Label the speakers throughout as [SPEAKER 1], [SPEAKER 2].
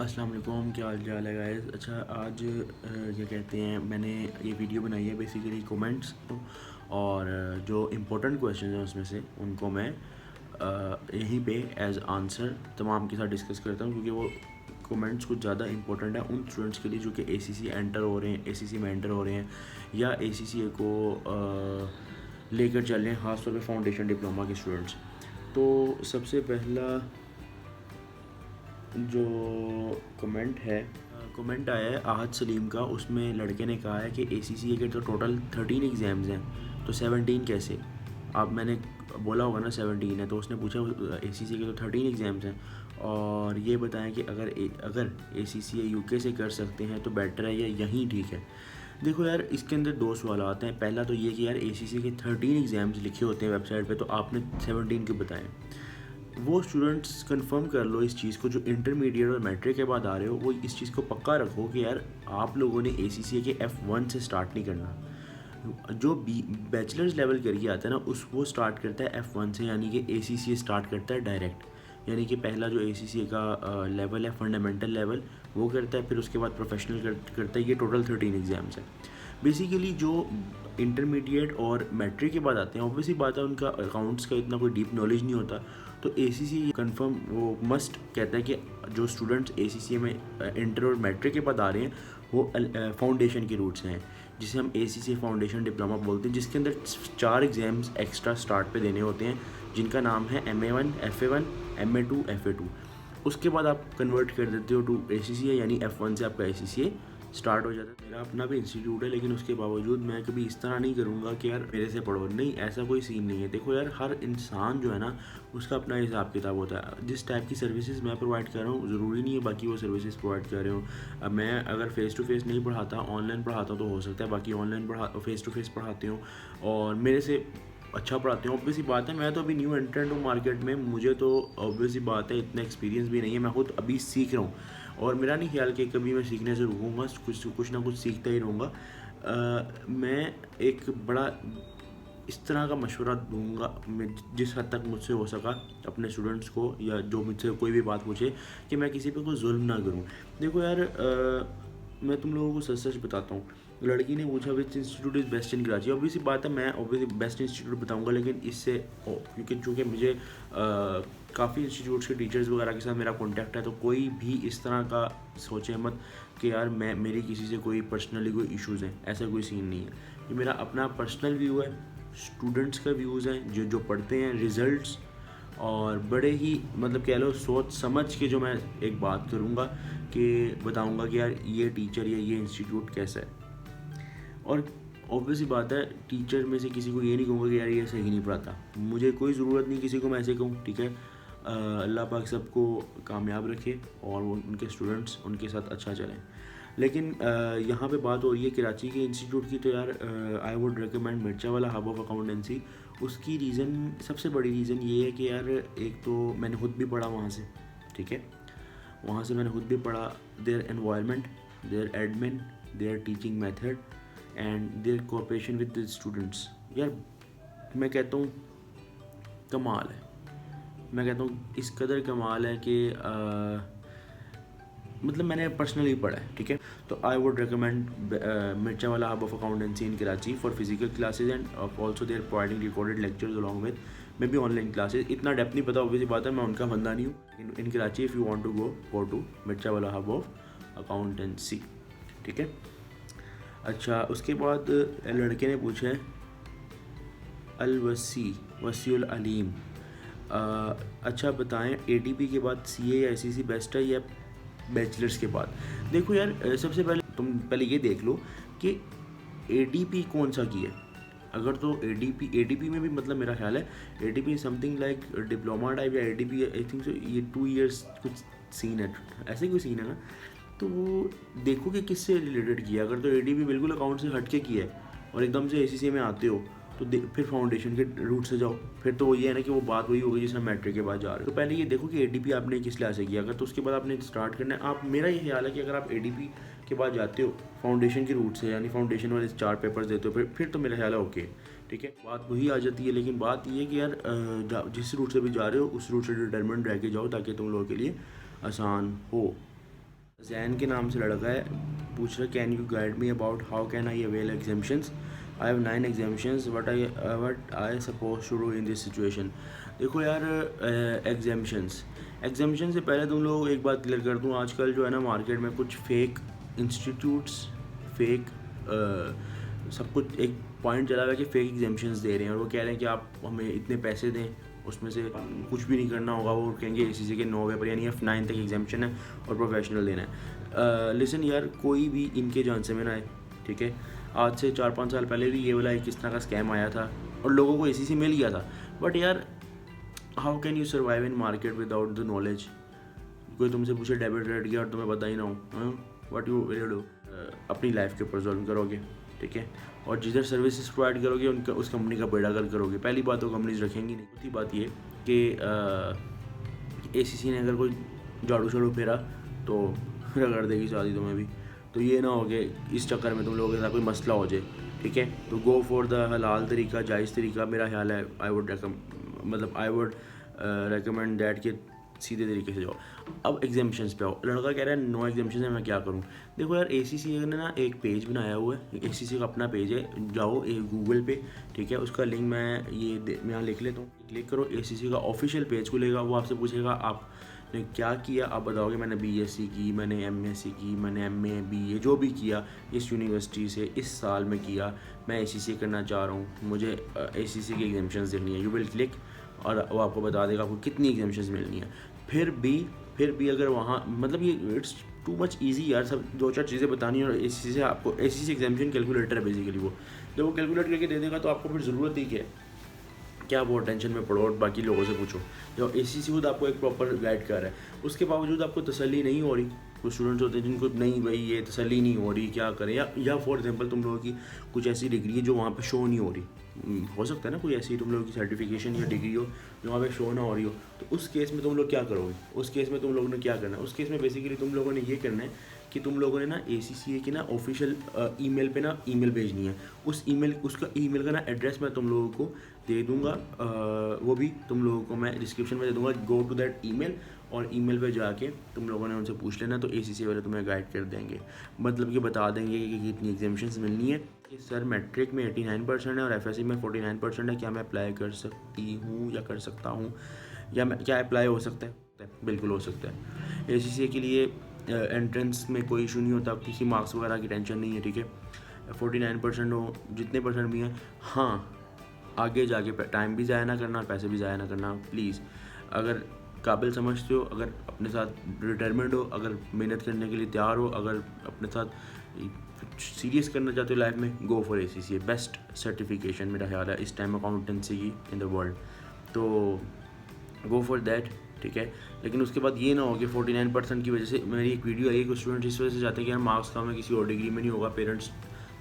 [SPEAKER 1] अस्सलाम वालेकुम, क्या हाल चाल है गाइस। अच्छा, आज ये कहते हैं मैंने ये वीडियो बनाई है बेसिकली कमेंट्स और जो इम्पोर्टेंट क्वेश्चन हैं उसमें से उनको मैं यहीं पे एज आंसर तमाम के साथ डिस्कस करता हूँ, क्योंकि वो कमेंट्स कुछ ज़्यादा इंपॉर्टेंट है उन स्टूडेंट्स के लिए जो कि एसीसी एंटर हो रहे हैं, एसीसी में एंटर हो रहे हैं या एसीसी को लेकर चल रहे हैं, ख़ासतौर पे फाउंडेशन डिप्लोमा के स्टूडेंट्स। तो सबसे पहला जो कमेंट आया है आहद सलीम का, उसमें लड़के ने कहा है कि एसीसीए के तो टोटल 13 एग्ज़ाम्स हैं, तो 17 कैसे। आप मैंने बोला होगा ना 17 है, तो उसने पूछा एसीसीए के तो 13 एग्ज़ाम्स हैं और ये बताएं कि अगर एसीसीए यूके से कर सकते हैं तो बेटर है या यहीं ठीक है। देखो यार, इसके अंदर दो सवाल आते हैं। पहला तो ये कि यार एसीसीए के 13 एग्ज़ाम्स लिखे होते हैं वेबसाइट पे, तो आपने 17 क्यों बताएं। वो स्टूडेंट्स कंफर्म कर लो इस चीज़ को, जो इंटरमीडिएट और मैट्रिक के बाद आ रहे हो, वो इस चीज़ को पक्का रखो कि यार आप लोगों ने एसीसीए के F1 से स्टार्ट नहीं करना। जो बैचलर्स लेवल करके आता है ना, वो स्टार्ट करता है F1 से, यानी कि एसीसीए स्टार्ट करता है डायरेक्ट। यानी कि पहला जो एसीसीए का लेवल है, फंडामेंटल लेवल, वो करता है, फिर उसके बाद प्रोफेशनल करता है। ये टोटल 13 एग्ज़ाम्स है। बेसिकली जो इंटरमीडिएट और मैट्रिक के बाद आते हैं, ऑब्वियसली बात है उनका अकाउंट्स का इतना कोई डीप नॉलेज नहीं होता, तो एसीसी कंफर्म वो मस्ट कहता है कि जो स्टूडेंट्स एसीसी में इंटर और मैट्रिक के बाद आ रहे हैं वो फाउंडेशन के रूट से हैं, जिसे हम एसीसी फाउंडेशन डिप्लोमा बोलते हैं, जिसके अंदर 4 एग्ज़ाम्स एक्स्ट्रा स्टार्ट पे देने होते हैं, जिनका नाम है MA1, FA1, MA2, FA2। उसके बाद आप कन्वर्ट कर देते हो टू एसीसी, यानी F1 से आपका एसीसी स्टार्ट हो जाता है। मेरा अपना भी इंस्टीट्यूट है, लेकिन उसके बावजूद मैं कभी इस तरह नहीं करूँगा कि यार मेरे से पढ़ो, नहीं, ऐसा कोई सीन नहीं है। देखो यार, हर इंसान जो है ना, उसका अपना हिसाब किताब होता है। जिस टाइप की सर्विसेज मैं प्रोवाइड कर रहा हूँ, ज़रूरी नहीं है बाकी वो सर्विसेज प्रोवाइड कर रहे हो। अब मैं अगर फ़ेस टू फेस नहीं पढ़ाता, ऑनलाइन पढ़ाता हूँ, तो हो सकता है बाकी ऑनलाइन फ़ेस टू फेस पढ़ाते हो और मेरे से अच्छा पढ़ाते हैं। ऑब्वियसली बात है, मैं तो अभी न्यू एंट्रेंट हूँ मार्केट में, मुझे तो ऑब्वियसली बात है इतना एक्सपीरियंस भी नहीं है, मैं खुद अभी सीख रहा हूँ और मेरा नहीं ख्याल कि कभी मैं सीखने से रुकूँगा, कुछ ना कुछ सीखता ही रहूँगा। मैं एक बड़ा इस तरह का मशवरा दूंगा, मैं जिस हद तक मुझसे हो सका अपने स्टूडेंट्स को, या जो मुझसे कोई भी बात पूछे, कि मैं किसी पे कोई जुल्म ना करूँ। देखो यार, मैं तुम लोगों को सच सच बताता हूँ। लड़की ने पूछा which institute is best in Karachi. Obviously बात है, मैं ऑब्वियसली बेस्ट इंस्टीट्यूट बताऊंगा, लेकिन इससे क्योंकि चूँकि मुझे काफ़ी इंस्टीट्यूट्स के टीचर्स वगैरह के साथ मेरा कॉन्टैक्ट है, तो कोई भी इस तरह का सोचे मत कि यार मेरी किसी से कोई पर्सनली कोई इश्यूज़ हैं, ऐसा कोई सीन नहीं है। ये मेरा अपना पर्सनल व्यू है, स्टूडेंट्स का व्यूज़ हैं जो पढ़ते हैं, रिज़ल्ट्स, और बड़े ही मतलब कह लो सोच समझ के जो मैं एक बात करूँगा कि बताऊँगा कि यार ये टीचर या ये इंस्टीट्यूट कैसा है। और ऑब्वियसली बात है, टीचर में से किसी को ये नहीं कहूँगा कि यार ये सही नहीं पढ़ाता, मुझे कोई ज़रूरत नहीं किसी को मैं ऐसे कहूँ, ठीक है। अल्लाह पाक सबको कामयाब रखे और वो उनके स्टूडेंट्स उनके साथ अच्छा चलें। लेकिन यहाँ पे बात हो रही है कराची के इंस्टीट्यूट की, तो यार आई वुड रिकमेंड मिर्चा वाला हब ऑफ अकाउंटेंसी। उसकी रीज़न, सबसे बड़ी रीज़न ये है कि यार एक तो मैंने खुद भी पढ़ा वहाँ से, ठीक है, वहाँ से मैंने खुद भी पढ़ा। Their environment, their admin, their teaching method and their cooperation with the students, यार मैं कहता हूँ कमाल है। मैं कहता हूँ इस कदर कमाल है कि मतलब मैंने पर्सनली पढ़ा है, ठीक है। तो आई वुड रिकमेंड मिर्चा वाला hub of accountancy in Karachi for physical classes and also they're providing recorded lectures along with maybe online classes. इतना डेप्थ नहीं पता, ऑब्वियसली बात है, मैं उनका बंदा नहीं हूँ। In Karachi if you want to go to मिर्चा वाला हब ऑफ अकाउंटेंसी, ठीक है। अच्छा, उसके बाद लड़के ने पूछा है वसीउल अलीम, अच्छा बताएं एटीपी के बाद सीए या एसीसी बेस्ट है या बैचलर्स के बाद। देखो यार, सबसे पहले तुम पहले ये देख लो कि एटीपी कौन सा की है। अगर तो एटीपी में भी मतलब मेरा ख्याल है ATP something like diploma type या एटीपी, आई थिंक सो ये 2 इयर्स कुछ सीन है, ऐसे कोई सीन है ना। तो वो देखो कि किससे रिलेटेड किया। अगर तो एटीपी बिल्कुल अकाउंट से हट के किया है और एकदम से एसीसी में आते हो, तो फिर फाउंडेशन के रूट से जाओ, फिर तो ये है ना कि वो बात वही होगी जिसमें मैट्रिक के बाद जा रहे हो। तो पहले ये देखो कि एटीपी आपने किस लिहाज से किया। अगर तो उसके बाद आपने स्टार्ट करना है, आप, मेरा ये ख्याल है कि अगर आप एटीपी के बाद जाते हो फाउंडेशन के रूट से, यानी फाउंडेशन वाले 4 पेपर्स देते हो, फिर तो मेरा ख्याल है ओके, ठीक है, बात वही आ जाती है। लेकिन बात ये है कि यार जिस रूट से भी जा रहे हो उस रूट से डिटर्मेंट रह के जाओ, ताकि तुम लोगों के लिए आसान हो। जैन के नाम से लड़का है, पूछ रहा can you guide me about how can I avail exemptions, I have 9 exemptions, what I suppose to do in this situation. देखो यार, एग्जाम्शन से पहले तुम लोग एक बात क्लियर कर दूँ, आजकल जो है ना मार्केट में कुछ फेक इंस्टीट्यूट्स, फेक सब कुछ एक पॉइंट चला हुआ है कि फेक एग्जाम्शंस दे रहे हैं, और वो कह रहे हैं कि आप हमें इतने पैसे दें, उसमें से कुछ भी नहीं करना होगा, वो कहेंगे ACC के 9 पेपर यानी F9 तक एग्जाम्शन है और प्रोफेशनल देना है। लिसन यार, कोई भी इनके झांसे में ना आए, ठीक है। आज से 4-5 साल पहले भी ये वाला एक किस तरह का स्कैम आया था और लोगों को ACC मिल गया था, बट यार how can you survive in market without the knowledge. कोई तुमसे पूछे डेबिट रेट किया और तुम्हें पता ही ना हो, व्हाट यू विल डू, अपनी लाइफ के ऊपर जुल्म करोगे, ठीक है। और जिधर सर्विसेज प्रोवाइड करोगे उनका, उस कंपनी का बेड़ा गर्क करोगे। पहली बात तो कंपनीज रखेंगी नहीं। दूसरी बात ये कि ACC ने अगर कोई झाड़ू शाड़ू फेरा तो रगड़ देगी शादी तुम्हें भी। तो ये ना हो कि इस चक्कर में तुम लोगों के साथ कोई मसला हो जाए, ठीक है। तो गो फॉर द हलाल तरीका, जायज़ तरीका मेरा ख्याल है। आई वुड रेकमेंड दैट कि सीधे तरीके से जाओ। अब एग्जाम्शंस पे आओ। लड़का कह रहा है 9 एग्जाम्शन है, मैं क्या करूँ। देखो यार, ACC ने ना एक पेज बनाया हुआ है, ACC का अपना पेज है, जाओ गूगल पे, ठीक है। उसका लिंक मैं यहाँ लिख लेता हूँ, क्लिक करो, ACC का ऑफिशियल पेज खुलेगा। वो आपसे पूछेगा आपने क्या किया, आप बताओगे मैंने BSc की, मैंने MSc की, मैंने MA BA जो भी किया इस यूनिवर्सिटी से इस साल में किया, मैं ACC करना चाह रहा हूँ, मुझे ACC की एग्जाम्शंस देखनी है। यू विल क्लिक और वो आपको बता देगा आपको कितनी एग्जाम्शंस मिलनी है। फिर भी अगर वहाँ मतलब ये इट्स टू मच इजी यार, सब 2-4 चीज़ें बतानी है। और ACC से आपको ACC एग्जाम्शन कैलकुलेटर है बेसिकली, वो जब वो कैलकुलेट करके दे देगा तो आपको फिर ज़रूरत ही क्या वो टेंशन में पढ़ो और बाकी लोगों से पूछो। जब ACC खुद आपको एक प्रॉपर गाइड कर रहा है, उसके बावजूद आपको तसल्ली नहीं हो रही। कुछ स्टूडेंट्स होते हैं जिनको नहीं भाई ये तसल्ली नहीं हो रही, क्या करें। या फॉर एग्जांपल तुम लोगों की कुछ ऐसी डिग्री है जो वहाँ पे शो नहीं हो रही, हो सकता है ना कोई ऐसी तुम लोगों की सर्टिफिकेशन या डिग्री हो जो वहाँ पे शो ना हो रही हो, तो उस केस में तुम लोग क्या करोगे। उस केस में तुम लोगों ने क्या करना है, उस केस में बेसिकली तुम लोगों ने ये करना है कि तुम लोगों ने ना ACCA की ना ऑफिशियल ईमेल पे ना ईमेल भेजनी है। उसका ईमेल का ना एड्रेस मैं तुम लोगों को दे दूँगा, वो भी तुम लोगों को मैं डिस्क्रिप्शन में दे दूँगा। गो टू दैट ईमेल और ईमेल पे जाके तुम लोगों ने उनसे पूछ लेना, तो ACC वाले तुम्हें गाइड कर देंगे, मतलब कि बता देंगे कि कितनी एग्जाम्शंस मिलनी है। कि सर मैट्रिक में 89% है और FSC में 49% है, क्या मैं अप्लाई कर सकती हूँ या कर सकता हूँ, या मैं क्या अप्लाई हो सकता है। बिल्कुल हो सकता है। ACC के लिए एंट्रेंस में कोई इशू नहीं होता, किसी मार्क्स वगैरह की टेंशन नहीं है, ठीक है। 49% हो, जितने परसेंट भी हैं। हाँ, आगे जाके टाइम भी ज़ाया ना करना, पैसे भी ज़ाया ना करना प्लीज़। अगर काबिल समझते हो, अगर अपने साथ डिटरमिन्ड हो, अगर मेहनत करने के लिए तैयार हो, अगर अपने साथ सीरियस करना चाहते हो लाइफ में, go for ACC, best certification मेरा ख्याल है इस टाइम अकाउंटेंसी की इन द वर्ल्ड, तो गो फॉर दैट, ठीक है। लेकिन उसके बाद ये ना हो कि 49% की वजह से, मेरी एक वीडियो आई, कुछ स्टूडेंट इस वजह से चाहते हैं कि यार मार्क्स कम है, किसी और डिग्री में नहीं होगा, पेरेंट्स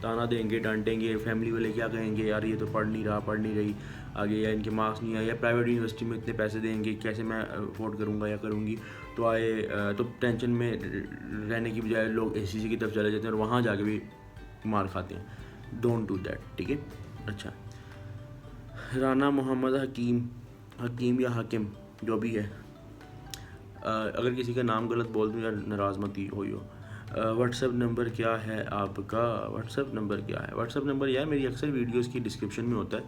[SPEAKER 1] ताना देंगे, डांटेंगे, फैमिली वाले क्या कहेंगे, यार ये तो पढ़ नहीं रही आगे, या इनके मार्क्स नहीं आए, या प्राइवेट यूनिवर्सिटी में इतने पैसे देंगे, कैसे मैं अफोर्ड करूँगा या करूँगी। तो टेंशन में रहने की बजाय लोग ACC की तरफ चले जाते हैं और वहाँ जाके भी मार खाते हैं। डोंट डू दैट, ठीक है। अच्छा, राना मोहम्मद हकीम या हाकिम जो भी है, अगर किसी का नाम गलत बोल दूँ यार नाराज़ मत हो। व्हाट्सएप नंबर क्या है आपका, व्हाट्सएप नंबर यार मेरी अक्सर वीडियोस की डिस्क्रिप्शन में होता है,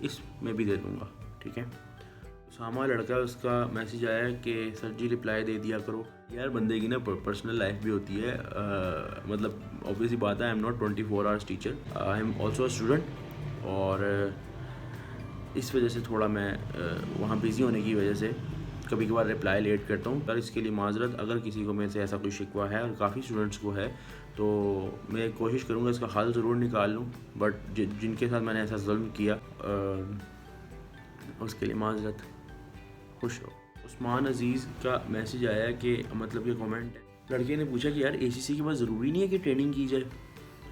[SPEAKER 1] इसमें भी दे दूँगा, ठीक है। सामा लड़का है, उसका मैसेज आया है कि सर जी रिप्लाई दे दिया करो। यार बंदे की ना पर्सनल लाइफ भी होती है, मतलब ऑब्वियसली बात है, I am not 24 hours teacher, I am also a student, और इस वजह से थोड़ा मैं वहाँ बिज़ी होने की वजह से कभी कभार रिप्लाई लेट करता हूँ, पर इसके लिए माजरत। अगर किसी को मेरे से ऐसा कोई शिकवा है, और काफ़ी स्टूडेंट्स को है, तो मैं कोशिश करूँगा इसका हल ज़रूर निकाल लूँ, बट जिनके साथ मैंने ऐसा जुल्म किया उसके लिए माजरत। खुश हो। उस्मान अजीज़ का मैसेज आया है कि मतलब ये कमेंट है, लड़के ने पूछा कि यार ACC के बाद ज़रूरी नहीं है कि ट्रेनिंग की जाए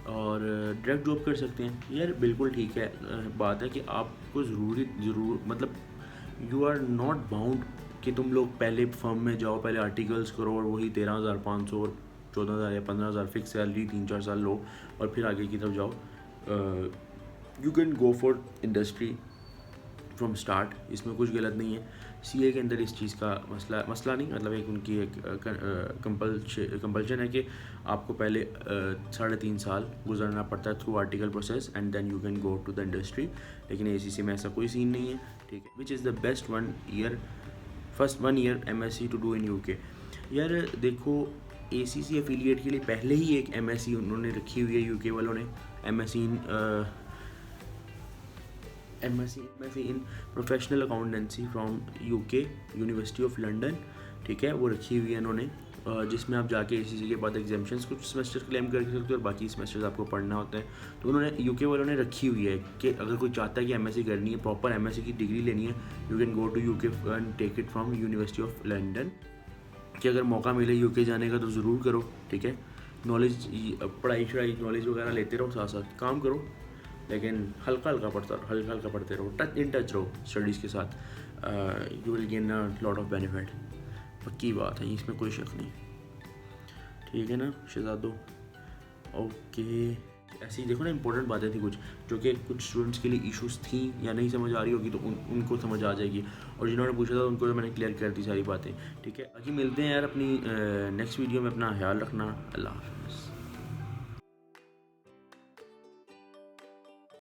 [SPEAKER 1] और डायरेक्ट जॉब कर सकते हैं। यार बिल्कुल ठीक है, बात है कि आपको ज़रूर मतलब यू आर नॉट बाउंड कि तुम लोग पहले फर्म में जाओ, पहले आर्टिकल्स करो और वही 13,500 और 14,000 या 15,000 फिक्स सैलरी 3-4 साल लो और फिर आगे की तरफ जाओ। You can go for industry from start, इसमें कुछ गलत नहीं है, सीए के अंदर इस चीज़ का मसला नहीं, मतलब एक उनकी एक कंपल्शन है कि आपको पहले 3.5 साल गुजरना पड़ता है through article process and then you can go to the industry. लेकिन एसीसी में ऐसा कोई सीन नहीं है, ठीक है। Which is the best first 1 year MSc to do in UK. यार देखो, एसीसी एफिलिएट के लिए पहले ही एक एमएससी उन्होंने रखी हुई है यूके वालों ने, MSc in professional accountancy from UK university of London, ठीक है, वो रखी हुई है इन्होंने, जिसमें आप जाके एसीसी के बाद एग्जाम्शंस कुछ सेमेस्टर क्लेम कर सकते हो और बाकी सेमेस्टर्स आपको पढ़ना होता है। तो उन्होंने यूके वालों ने रखी हुई है कि अगर कोई चाहता है कि एमएससी करनी है, प्रॉपर एमएससी की डिग्री लेनी है, you can go to UK and take it from University of London. कि अगर मौका मिले यूके जाने का तो ज़रूर करो, ठीक है। नॉलेज, पढ़ाई नॉलेज वगैरह लेते रहो, साथ साथ काम करो, लेकिन हल्का हल्का पढ़ते रहो, इन टच रहो स्टडीज़ के साथ, you will gain a lot of benefit. पक्की बात है, इसमें कोई शक नहीं, ठीक है ना शहजादो। ओके, ऐसी देखो ना इंपॉर्टेंट बातें थी कुछ जो कि कुछ स्टूडेंट्स के लिए इश्यूज थी या नहीं समझ आ रही होगी, तो उनको समझ आ जाएगी, और जिन्होंने पूछा था उनको मैंने क्लियर कर दी सारी बातें, ठीक है। बाकी मिलते हैं यार अपनी नेक्स्ट वीडियो में, अपना ख्याल रखना, अल्लाह हाफ़िज़।